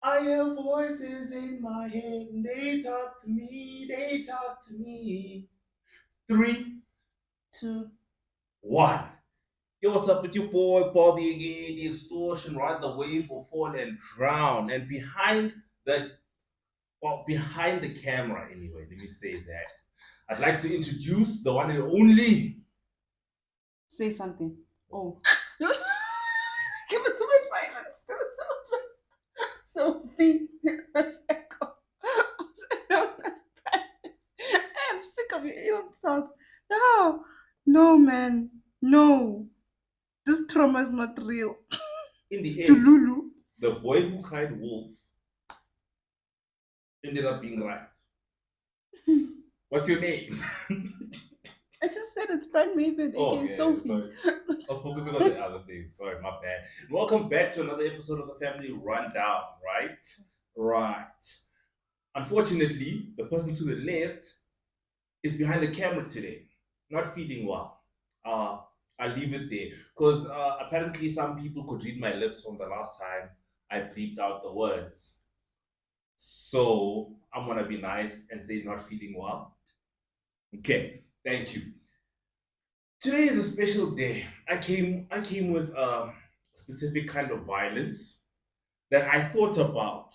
I hear voices in my head, and they talk to me, they talk to me. Three, two, one. Yo, what's up? It's your boy Bobby again. The extortion, ride the wave will fall and drown. And behind the camera, anyway, let me say that. I'd like to introduce the one and only. Say something. Oh. Give it to my violence. Give it so much. Sophie. That's echo. I'm sick of your insults. No. No, man. No. This trauma is not real. In It's the end, Tululu. the boy who cried wolf ended up being right. What's your name? I just said it's Brand Maven, Oh, aka yeah, Sophie. sorry. I was focusing on the other things. Sorry, my bad. Welcome back to another episode of the Family Rundown, right? Right. Unfortunately, the person to the left is behind the camera today, not feeling well. Uh, I'll leave it there because apparently some people could read my lips from the last time I bleeped out the words. So I'm gonna be nice and say not feeling well. Okay, thank you. Today is a special day. I came with a specific kind of violence that I thought about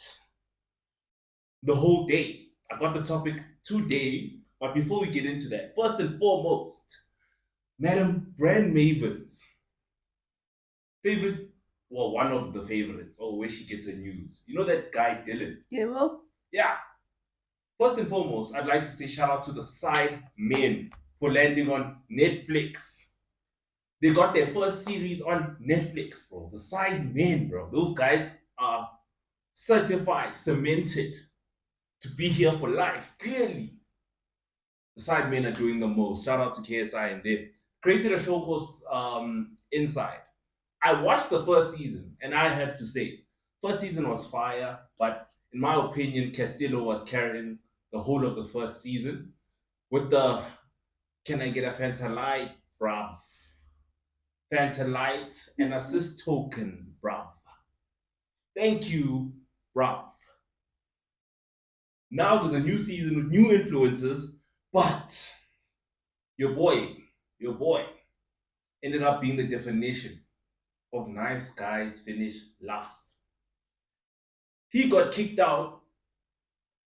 the whole day. I got the topic today, but before we get into that, first and foremost, Madam Brand Maven's favorite, well, one of the favorites, or where she gets her news. You know that guy Dylan? Yeah, well, Yeah. First and foremost, I'd like to say shout out to the side men for landing on Netflix. They got their first series on Netflix, bro. The side men, bro. Those guys are certified, cemented to be here for life. Clearly, the side men are doing the most. Shout out to KSI and they created a show called Inside. I watched the first season, and I have to say, first season was fire, but in my opinion, Castillo was carrying the whole of the first season with the "Can I get a Fanta Light, bruv? Fanta Light, an assist token, bruv. Thank you, bruv." Now there's a new season with new influences, but your boy, your boy, ended up being the definition of nice guys finish last. He got kicked out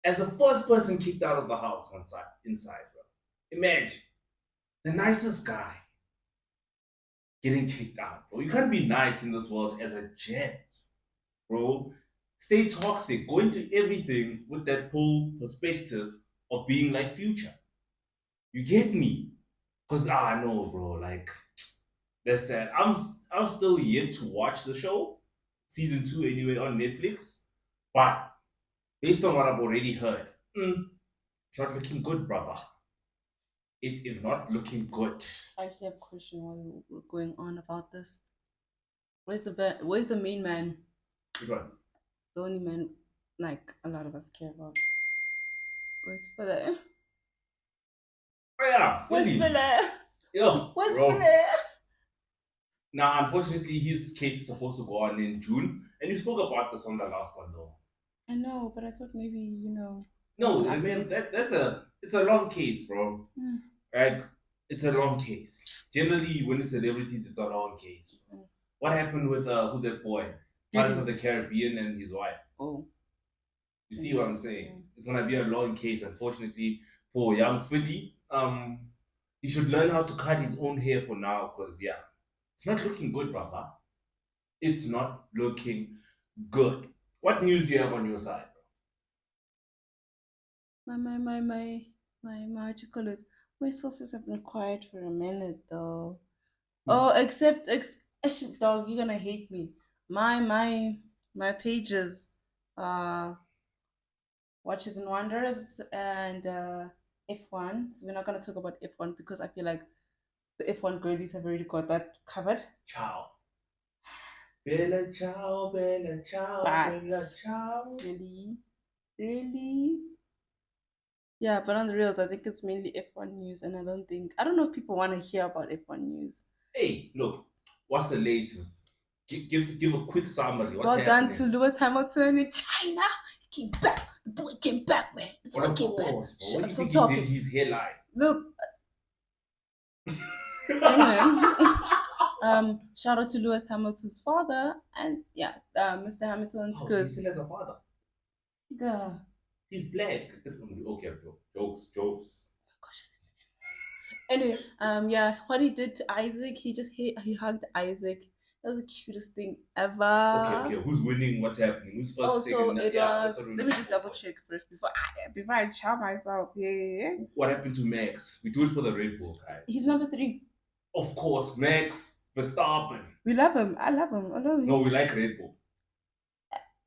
as the first person kicked out of the house on side inside, bro. Imagine the nicest guy getting kicked out, bro. You can't be nice in this world as a gent, bro. Stay toxic. Go into everything with that whole perspective of being like Future. You get me? Cause I know, bro. Like that's sad. I'm still yet to watch the show, season two anyway on Netflix. But based on what I've already heard, it's not looking good, brother. It is not looking good. I actually have a question while we're going on about this. Where's the main man? Which one? The only man like a lot of us care about. Where's Philip? Oh yeah, Where's Philly. Philip? Yo, Where's bro. Philip? Now, unfortunately, his case is supposed to go on in June, and you spoke about this on the last one, though. I know, but I thought maybe there was No, an I mean update. it's a long case, bro. Hmm. Like it's a long case. Generally, when it's celebrities, it's a long case. Mm. What happened with who's that boy? Pirates of Diddy. the Caribbean and his wife. Oh, You see what maybe. I'm saying? Yeah. It's gonna be a long case, unfortunately, for young Philly. He should learn how to cut his own hair for now, cause yeah, it's not looking good, brother. It's not looking good. What news do you have on your side, My my my my my what you call it? My sources have been quiet for a minute though. bro? Oh, actually, dog, you're gonna hate me. My pages, uh, Watches and Wonders and F1. So we're not gonna talk about F1 because I feel like the F1 girlies have already got that covered. Ciao. Bella ciao, bella ciao, But bella ciao. really, really, yeah. But on the reals, I think it's mainly F1 news, and I don't know if people want to hear about F1 news. Hey, look, what's the latest? Give a quick summary. What's Well done happening? to Lewis Hamilton in China. He came back. The boy came back, man. The What boy of came back. course, bro. Shh, What do I'm you still think he did talking. his hairline? Look, anyway. Shout out to Lewis Hamilton's father and yeah, Mr. Hamilton Oh, he because still has a father. gosh, He's black. Okay, bro. Jokes. anyway, yeah, what he did to Isaac, he hugged Isaac. That was the cutest thing ever. Okay. Who's winning? What's happening? Who's first, Also, second? it Yeah, that's was. what we're Let me looking just double for. check first before I chow myself. Yeah. What happened to Max? We do it for the Red Bull, guys. He's number 3. Of course, Max Verstappen. We love him. I love him. I love him. No, we like Red Bull.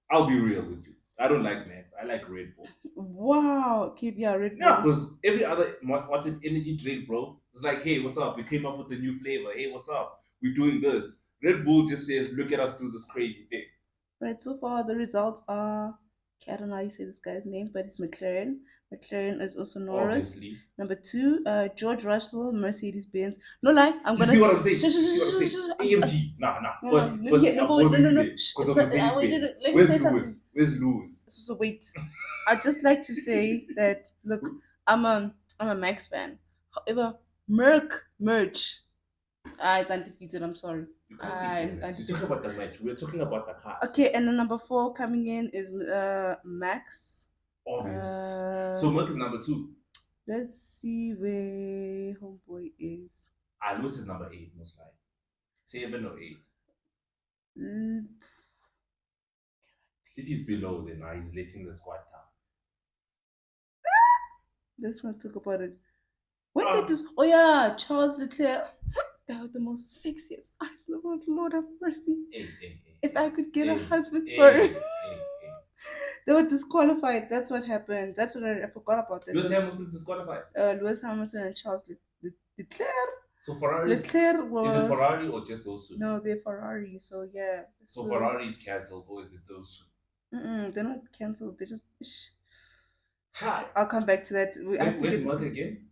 I'll be real with you. I don't like Max. I like Red Bull. Wow. Keep your Red Yeah, Bull. because every other what's an energy drink, bro? It's like, hey, what's up? We came up with a new flavor. Hey, what's up? We're doing this. Red Bull just says, look at us do this crazy thing. Right, so far the results are, okay, I don't know how you say this guy's name, but it's McLaren. McLaren is also Norris. Obviously. Number 2, George Russell, Mercedes Benz. No lie, I'm You gonna see what I'm saying? Shh, shh, You see what I'm shh, saying? shh, shh, AMG. Nah. No, First, let me first get I'm no, pausing no, you no. there Shh, because of so- Mercedes wait, Benz. let me Where's say Lewis? something. Where's Lewis? So wait, I'd just like to say that look, I'm a Max fan. However, merch, it's undefeated. I'm sorry. You can't be saying that. You're talking about the match. We're talking about the cars. Okay, and then number 4 coming in is Max. Obvious. So Merc is number 2. Let's see where Homeboy is. Lewis is number 8, most likely. 7 or 8. Mm, If he's below, then he's letting the squad down. let's not talk about it. When did this? Oh yeah, Charles Leclerc. Guy with the most sexiest eyes in the world. Lord have mercy. If I could get a husband, sorry. They were disqualified. That's what happened. That's what I forgot about that. Lewis Hamilton's disqualified. Lewis Hamilton and Charles Leclerc. So Ferrari Leclerc were, is it Ferrari or just those two? No, they're Ferrari. So yeah. So Ferrari is cancelled, or is it those two? They're not cancelled. They just. Hi. I'll come back to that. Where's Mark again?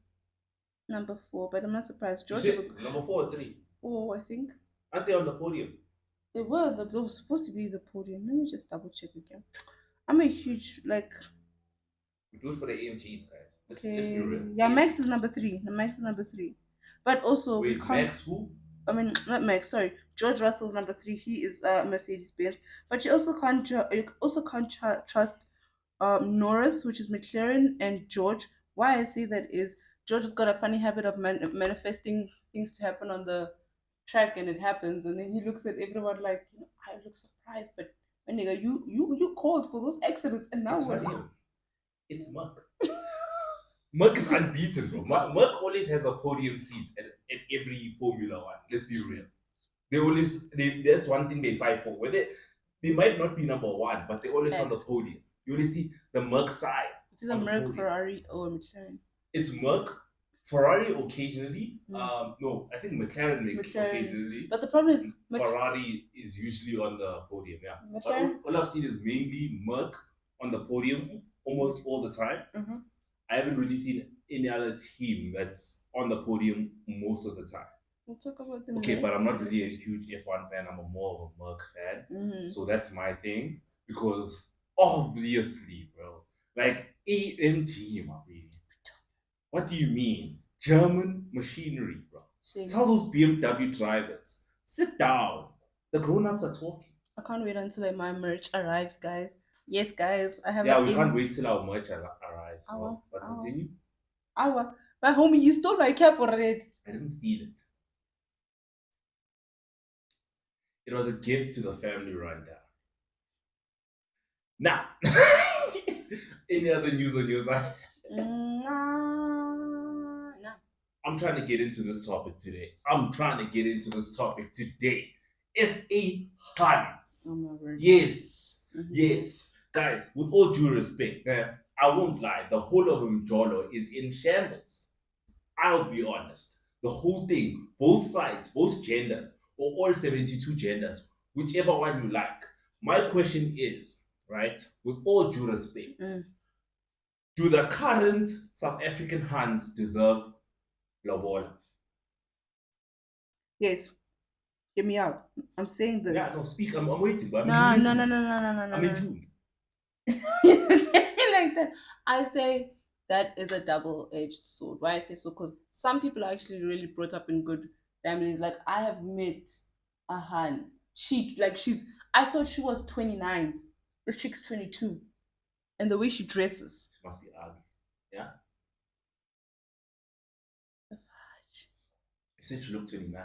Number 4, but I'm not surprised. George number 4 or 3? 4, I think. Aren't they on the podium? They were. They were supposed to be the podium. Let me just double check again. I'm a huge We do it for the AMGs, guys. Let's be real. Yeah, Max is number 3. The Max is number 3. But also wait, we can't. Max who? I mean, not Max. Sorry, George Russell's number 3. He is Mercedes Benz. But you also can't. Trust Norris, which is McLaren, and George. Why I say that is George has got a funny habit of manifesting things to happen on the track, and it happens, and then he looks at everyone like, I look surprised, but my nigga, you called for those accidents, and now it's what? not him. It's Mark. Mark is unbeaten, bro. Mark always has a podium seat at every Formula One. Let's be real. That's one thing they fight for. Whether they might not be number 1, but they're always on the podium. You only see the Merc side. It's either Merc, Ferrari, or McLaren. It's Merc, Ferrari occasionally. No, I think McLaren occasionally. But the problem is Ferrari is usually on the podium. Yeah. McLaren? All I've seen is mainly Merc on the podium almost all the time. Mm-hmm. I haven't really seen any other team that's on the podium most of the time. We'll talk about them. Okay, but I'm not really a huge F1 fan. I'm more of a Merc fan. Mm-hmm. So that's my thing. Because obviously, bro, like AMG, my baby. What do you mean? German machinery, bro. Tell those BMW drivers, sit down. The grown-ups are talking. I can't wait until my merch arrives, guys. Yes, guys, I have. Yeah, we can't wait till our merch arrives. But continue. My homie, you stole my cap already. I didn't steal it. It was a gift to the family rundown. Now, any other news on your side? No. I'm trying to get into this topic today. S.A. Hans. Oh my word. Yes. Mm-hmm. Yes. Guys, with all due respect, I won't lie. The whole of Mjolo is in shambles. I'll be honest. The whole thing, both sides, both genders, or all 72 genders, whichever one you like. My question is, right, with all due respect, do the current South African Hans deserve lobola? Yes. Hear me out. I'm saying this. Yeah, no, speak. I'm waiting, but No, I'm no, listening. no, no, no, no, no, no, I'm in no. June. Like that. I say that is a double-edged sword. Why I say so? Because some people are actually really brought up in good families. Like I have met a Han. She's. I thought she was 29. The chick's 22, and the way she dresses. She must be ugly. Yeah? You said she looked 29.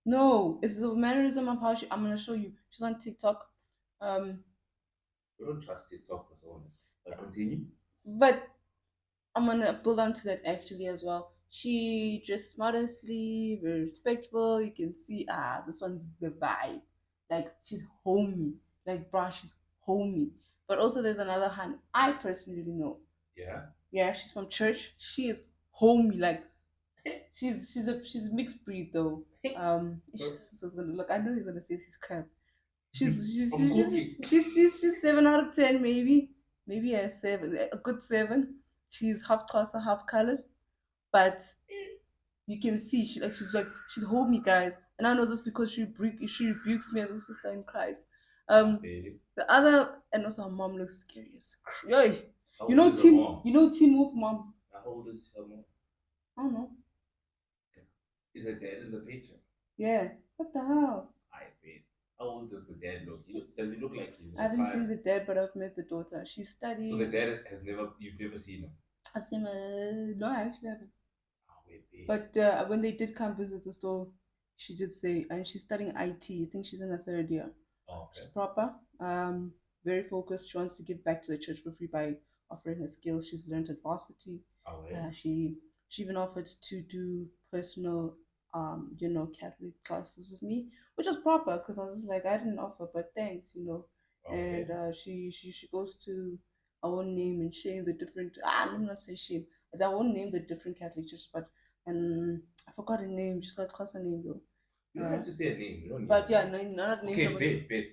No, it's the mannerism of how she. I'm gonna show you. She's on TikTok. We don't trust TikTok for someone else. But continue. But I'm gonna build on to that actually as well. She dressed modestly, very respectful. You can see, this one's the vibe. Like she's homey. Like bruh, she's homey. But also there's another hand I personally know. Yeah. Yeah, she's from church. She is homey. Like she's a mixed breed though. She's gonna look. I know he's gonna say she's crap. I'm cooking. She's 7 out of 10 maybe. Maybe a good 7. She's half Xhosa, half colored, but you can see she's homey, guys. And I know this because she rebukes me as a sister in Christ. Really? The other, and also her mom looks scary as yoy. How You old know is her Teen mom? you know Teen Wolf mom. How old is her mom? I don't know. Is her dad in the picture? Yeah. What the hell? I bet. How old does the dad look? Does he look like he's I haven't seen retired? the dad, but I've met the daughter. She's studying. So the dad you've never seen him? I've seen no, I actually haven't. Oh, wait. But when they did come visit the store, she did say, and she's studying IT. I think she's in her 3rd year. Oh, okay. She's proper, very focused. She wants to give back to the church for free by offering her skills she's learned at varsity. Oh, yeah. She even offered to do personal, Catholic classes with me, which was proper because I was just like, I didn't offer, but thanks, Okay. And she goes to, I won't name and shame the different. Let me not say shame. I won't name the different Catholic churches, but I forgot her name. She's got a name though. You don't have to say a name. You don't need But a yeah, name. no, not name. Okay, somebody. bet.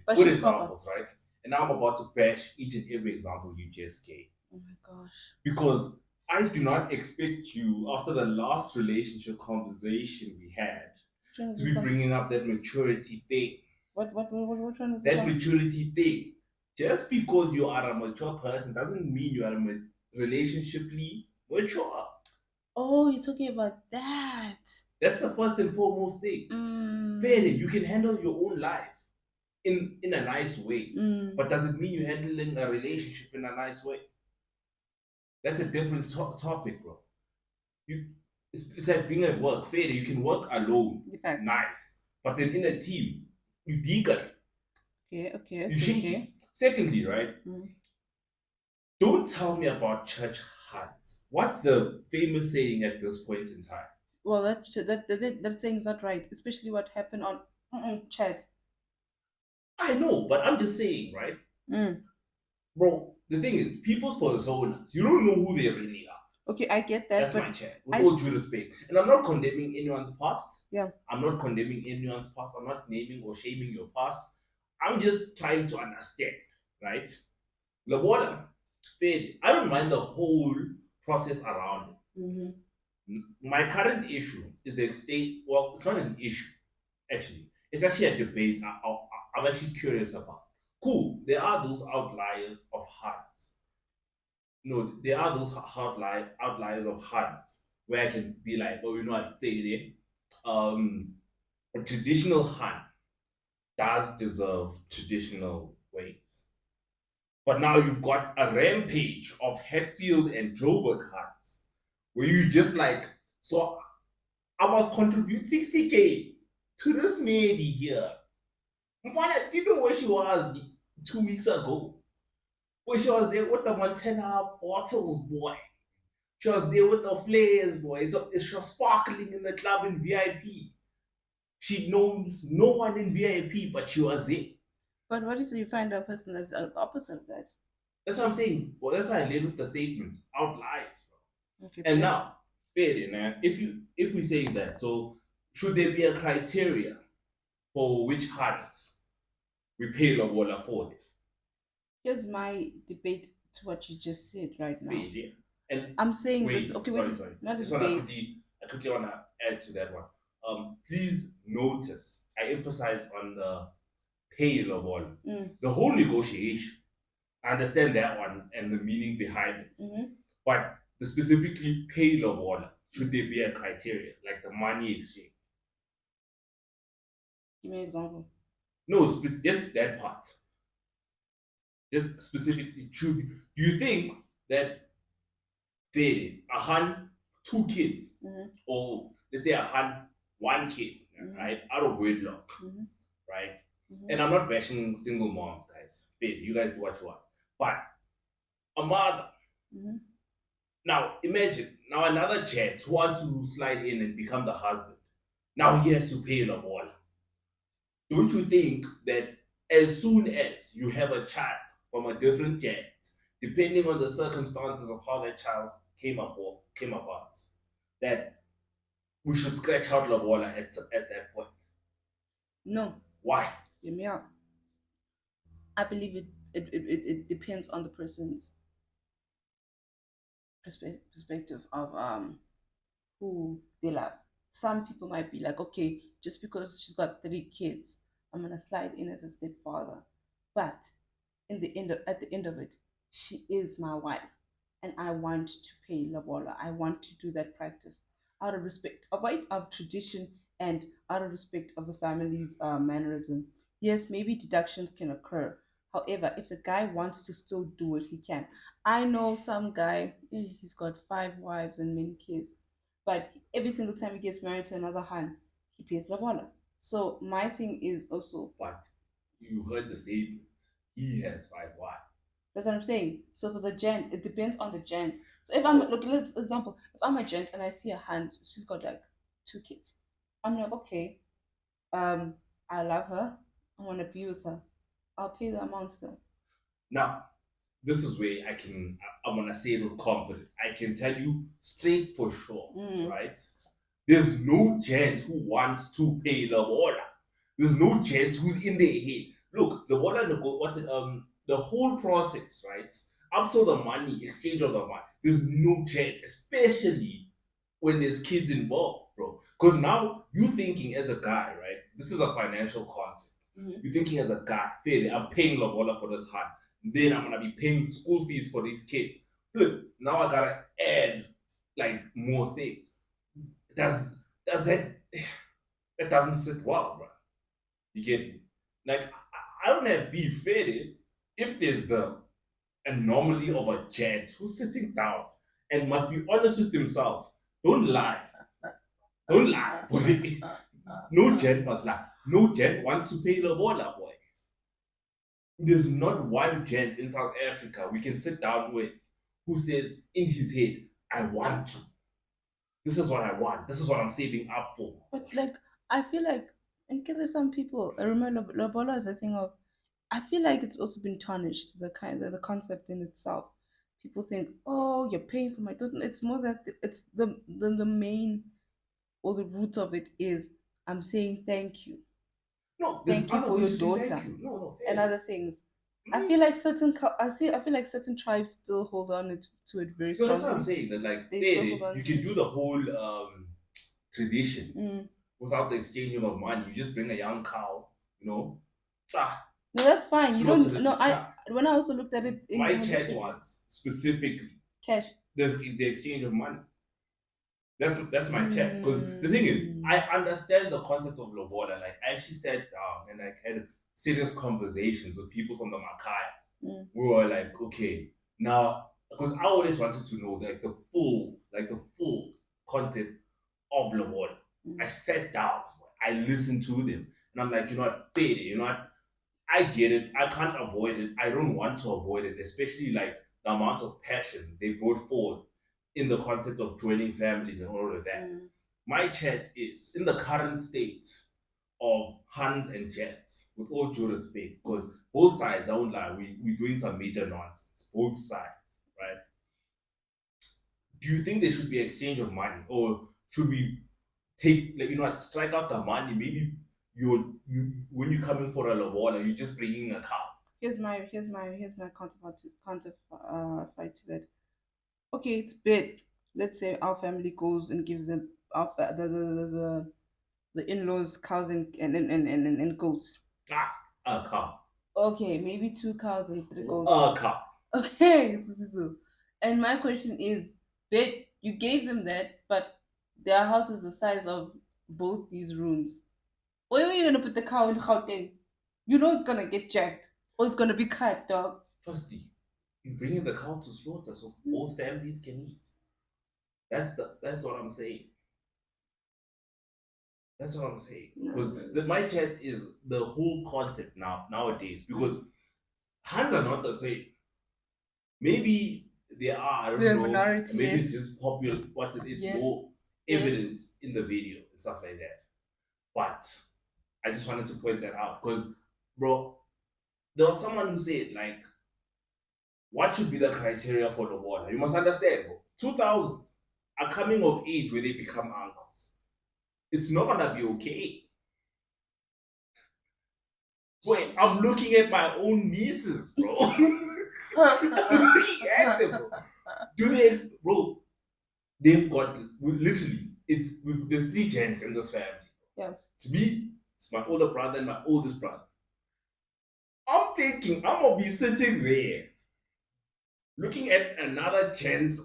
But Good she's proper. examples, right? And now I'm about to bash each and every example you just gave. Oh my gosh. Because I do not expect you, after the last relationship conversation we had, to be bringing up that maturity thing. What one is that maturity thing? Just because you are a mature person doesn't mean you are relationshiply mature. Oh, you're talking about that. That's the first and foremost thing. Fairly, you can handle your own life in a nice way, but does it mean you're handling a relationship in a nice way? That's a different topic, bro. It's like being at work. Fairly, you can work alone, nice, but then in a team, you digger. Okay. You shake it. Secondly, right? Don't tell me about church hands. What's the famous saying at this point in time? Well, that saying is not right, especially what happened on chat. I know, but I'm just saying, right? Bro, the thing is, people's personas, you don't know who they really are. Okay, I get that. That's my chat, with all due respect. And I'm not condemning anyone's past. Yeah. I'm not condemning anyone's past. I'm not naming or shaming your past. I'm just trying to understand, right? Labola, I don't mind the whole process around it. My current issue is the state. Well, it's not an issue, actually. It's actually a debate I'm actually curious about. Cool, there are those outliers of hearts. No, there are those outliers of hearts where I can be like, oh, what, Fede, a traditional hunt does deserve traditional ways. But now you've got a rampage of Hetfield and Joburg hunts where you just like, so I must contribute 60K to this lady here. Do you know where she was 2 weeks ago? Where she was there with the Montana bottles, boy. She was there with the flares, boy. She was sparkling in the club in VIP. She knows no one in VIP, but she was there. But what if you find a person that's opposite of that? That's what I'm saying. Well, that's why I led with the statement. Outliers, bro. Okay, and now, fair enough. If we say that, so should there be a criteria for which hunts we pay Lobola for this? Here's my debate to what you just said right now. Fair, and I'm saying this. Okay, sorry. Not a debate. I quickly want to add to that one. Please notice I emphasize on the pay lobola. Mm. The whole negotiation, I understand that one and the meaning behind it. Mm-hmm. But the specifically pay lobola, should there be a criteria, like the money exchange? Give me an example. No, just that part. Just specifically, do you think that they, a hun, two kids, Mm-hmm. or let's say a hun, one kid, Mm-hmm. right, out of wedlock, Mm-hmm. right? Mm-hmm. And I'm not bashing single moms, guys. Fair, you guys do what you want. But a mother, Mm-hmm. now imagine, now another gent who wants to slide in and become the husband. Now he has to pay the ball. Don't you think that as soon as you have a child from a different gent, depending on the circumstances of how that child came about, that we should scratch out Lobola at that point? No, Why? hear me out. I believe it depends on the person's perspective of who they love. Some people might be like, okay, just because she's got 3 kids, I'm gonna slide in as a stepfather. But at the end of it, she is my wife, and I want to pay Labola. I want to do that practice out of respect, of tradition, and out of respect of the family's mannerism. Yes, maybe deductions can occur. However, if the guy wants to still do it, he can. I know some guy, he's got 5 wives and many kids, but every single time he gets married to another Han, he pays Labola. So my thing is also, But you heard the statement. He has 5 wives. that's what I'm saying. So for the gent, it depends on the gent. So if I'm look, let's example, if I'm a gent and I see a hand, she's got like 2 kids, I'm like, okay, um, I love her, I want to be with her, I'll pay the amount still. Now, this is where I'm gonna say it with confidence. I can tell you straight for sure, Mm. right? There's no gent who wants to pay the water. There's no gent who's in their head. Look, the water, what's it? The whole process, right? Up to the money, exchange of the money. There's no gent, especially when there's kids involved, bro. Because now you thinking as a guy, right? This is a financial concept. Mhm. You're thinking as a guy, fairly, I'm paying Lobola for this hand. Then I'm gonna be paying school fees for these kids. Look, now I gotta add like more things. Does that doesn't sit well, bro? You get me? Like I don't have beef fairly if there's the anomaly of a gent who's sitting down and must be honest with himself. Don't lie. Don't lie, boy. No gent must lie. No gent wants to pay the bola, boy. There's not one gent in South Africa we can sit down with who says in his head, I want to. This is what I want. This is what I'm saving up for. But like, I feel like, and there's some people. I remember Lobola is a thing of. I feel like it's also been tarnished. The concept in itself. People think, oh, you're paying for my daughter. It's more that it's the main or the root of it is I'm saying thank you. No, there's Thank you other for ways your to say daughter thank you. No, no, and fair. other things. I feel like I feel like certain tribes still hold on to it very No, that's what I'm strongly. saying. That like They fair, still hold on you to can it. do the whole tradition Mm. without the exchanging of money. You just bring a young cow, you know, No, that's fine. You slaughter don't. the No, I child. when I also looked at it in My chat holistic was specifically cash. the exchange of money. That's my chat. Because the thing is, Mm. I understand the concept of lobola. Like I actually sat down and like had serious conversations with people from the Makayas. Mm. We were like, okay, now because I always wanted to know like the full concept of lobola. Mm. I sat down, I listened to them, and I'm like, you know what, Fede, you know what, I get it. I can't avoid it. I don't want to avoid it, especially like the amount of passion they brought forth in the concept of joining families and all of that. Mm. My chat is in the current state of Hans and Jets, with all due respect, because both sides, I won't lie, we're doing some major nonsense. Both sides, right? Do you think there should be exchange of money? Or should we take, like, you know what, strike out the money? Maybe you when you're coming for a lobola, you're just bringing a cow. Here's my counter fight to that. Okay, it's bid. Let's say our family goes and gives them the the in-laws, cows and goats. Ah, a cow. Okay, maybe two cows and three goats. A cow. Okay, and my question is, they you gave them that, but their house is the size of both these rooms. Where are you gonna put the cow in Gauteng? You know it's gonna get jacked or it's gonna be cut, dog. Firstly, you bring in the cow to slaughter so both families can eat. That's what I'm saying. That's what I'm saying. Because my chat is the whole concept nowadays. Because hands are not the same. Maybe they are. I don't They're know. minority, Maybe yes. it's just popular. But it's Yes. more Yes. evident in the video and stuff like that. But I just wanted to point that out because, bro, there was someone who said like, what should be the criteria for the water? You must understand, bro. 2000s are coming of age where they become uncles. It's not gonna be okay. Wait, I'm looking at my own nieces, bro. I'm looking at them, bro. Do they, bro? They've got literally. There's three gents in this family. Yeah. It's me, it's my older brother, and my oldest brother. I'm thinking I'm gonna be sitting there, looking at another gent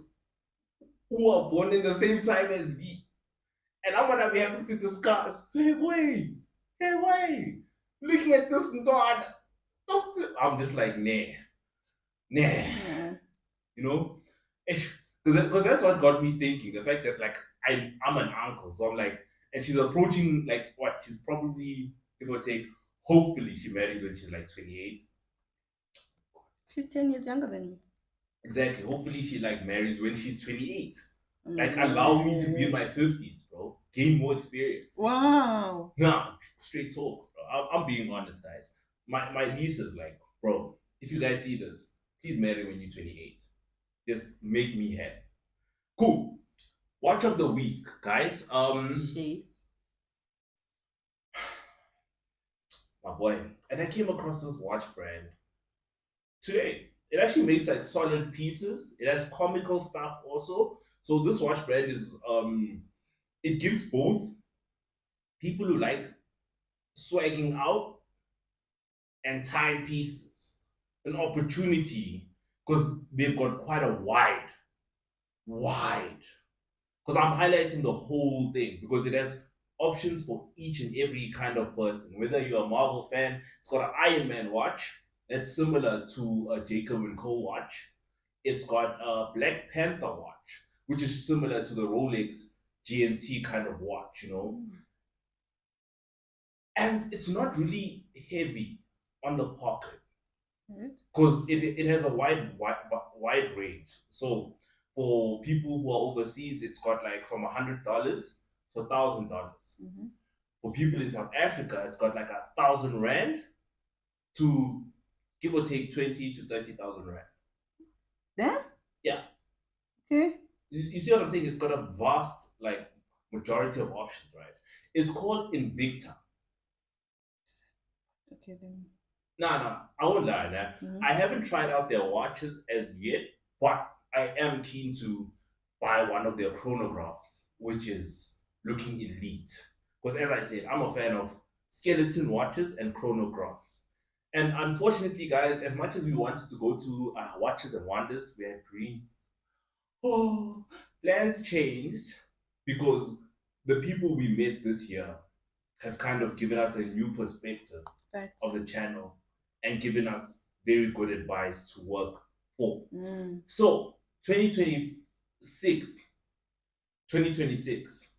who are born in the same time as me, and I'm gonna be able to discuss. Hey, wait, looking at this dog. I'm just like, nah. Yeah. You know, because that's what got me thinking. The fact that like I'm an uncle, so I'm like, and she's approaching like what? She's probably give or take. Hopefully, she marries when she's like 28. She's 10 years younger than me. Exactly. Hopefully, she like marries when she's 28. Like, allow me to be in my 50s, bro. Gain more experience. Wow. Nah, straight talk, bro. I'm being honest, guys. My niece is like, bro, if you guys see this, please marry when you're 28. Just make me happy. Cool. Watch of the week, guys. Shade. My boy. And I came across this watch brand today. It actually makes like solid pieces. It has comical stuff also. So this watch brand is it gives both people who like swagging out and timepieces an opportunity because they've got quite a wide. Because I'm highlighting the whole thing because it has options for each and every kind of person. Whether you're a Marvel fan, it's got an Iron Man watch that's similar to a Jacob and Co watch. It's got a Black Panther watch, which is similar to the Rolex GMT kind of watch, you know. And it's not really heavy on the pocket because it has a wide range. So for people who are overseas, it's got like from $100 to $1,000. For people in South Africa, it's got like 1,000 rand to give or take 20 to 30,000 rand. Yeah. Yeah. Okay. You see what I'm saying? It's got a vast like majority of options, right? It's called Invicta. Okay then. No, I won't lie. Nah. I haven't tried out their watches as yet, but I am keen to buy one of their chronographs, which is looking elite. Because as I said, I'm a fan of skeleton watches and chronographs. And unfortunately, guys, as much as we wanted to go to Watches and Wonders, we had dreams. Oh, plans changed because the people we met this year have kind of given us a new perspective of the channel and given us very good advice to work for. So 2026, 2026,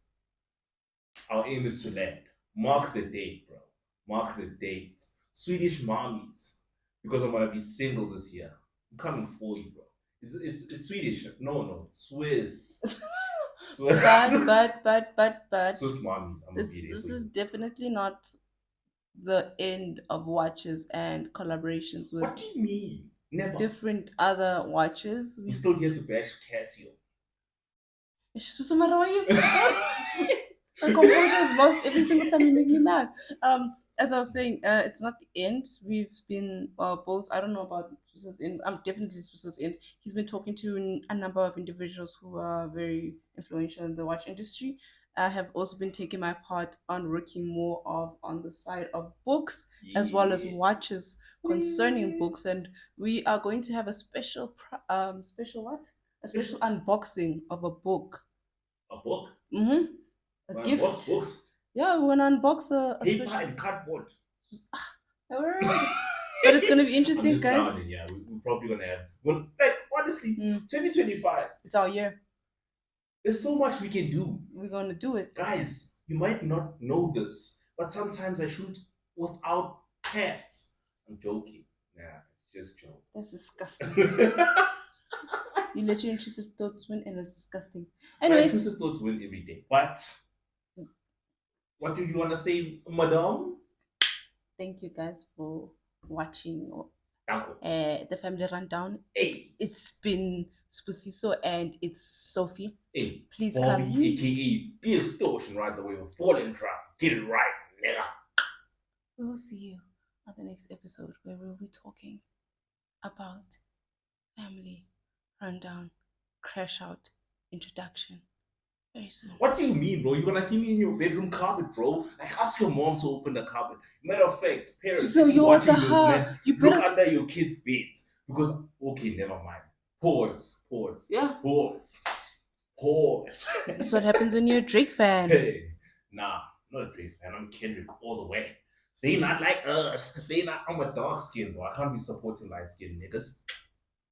our aim is to land. Mark the date, bro. Mark the date. Swedish mommies, because I'm gonna be single this year. I'm coming for you, bro. It's Swedish. No, Swiss. Swiss. But Swiss mommies. I'm this is definitely not the end of watches and collaborations with What do you mean? Never. different other watches. We're still here to bash Casio. So matter what you my composure is lost every single time you make me mad. As I was saying, it's not the end. We've been both. I don't know about Swissa's end. I'm definitely Swissa's end. He's been talking to a number of individuals who are very influential in the watch industry, I have also been taking my part on working more of on the side of books as well as Yeah. watches concerning books, and we are going to have a special special what? A special Special unboxing of a book. a book. Mm-hmm. A Man, gift. books, Yeah, we're gonna unbox a paper special. and cardboard. Alright. But it's gonna be I'm interesting, just guys. clowning. Yeah, we're probably gonna have. Well, like honestly, Mm. 2025. It's our year. There's so much we can do, We're gonna do it. guys. You might not know this, but sometimes I shoot without cats. I'm joking. Nah, it's just That's jokes. disgusting. You let your intrusive thoughts win, and it's disgusting. My Anyway, intrusive thoughts win every day. But what do you want to say, madam? thank you guys for watching Danko. the family rundown. Hey, It's been Spusiso and it's Sophie. hey, Please Bobby, come. aka Distortion, right the way we're falling trap. Get it right, nigga. We will see you on the next episode where we'll be talking about family rundown, crash out, introduction. Very soon. What do you mean, bro? You're gonna see me in your bedroom cupboard, bro? Like, ask your mom to open the cupboard. Matter of fact, parents, So if you're you're watching the this, heart. man, You look better under your kid's bed. Because, okay, never mind. Pause. Yeah. Pause. That's what happens when you're a Drake fan. Hey, nah, not a Drake fan. I'm Kendrick all the way. They not like us. I'm a dark skin, bro. I can't be supporting light skin niggas.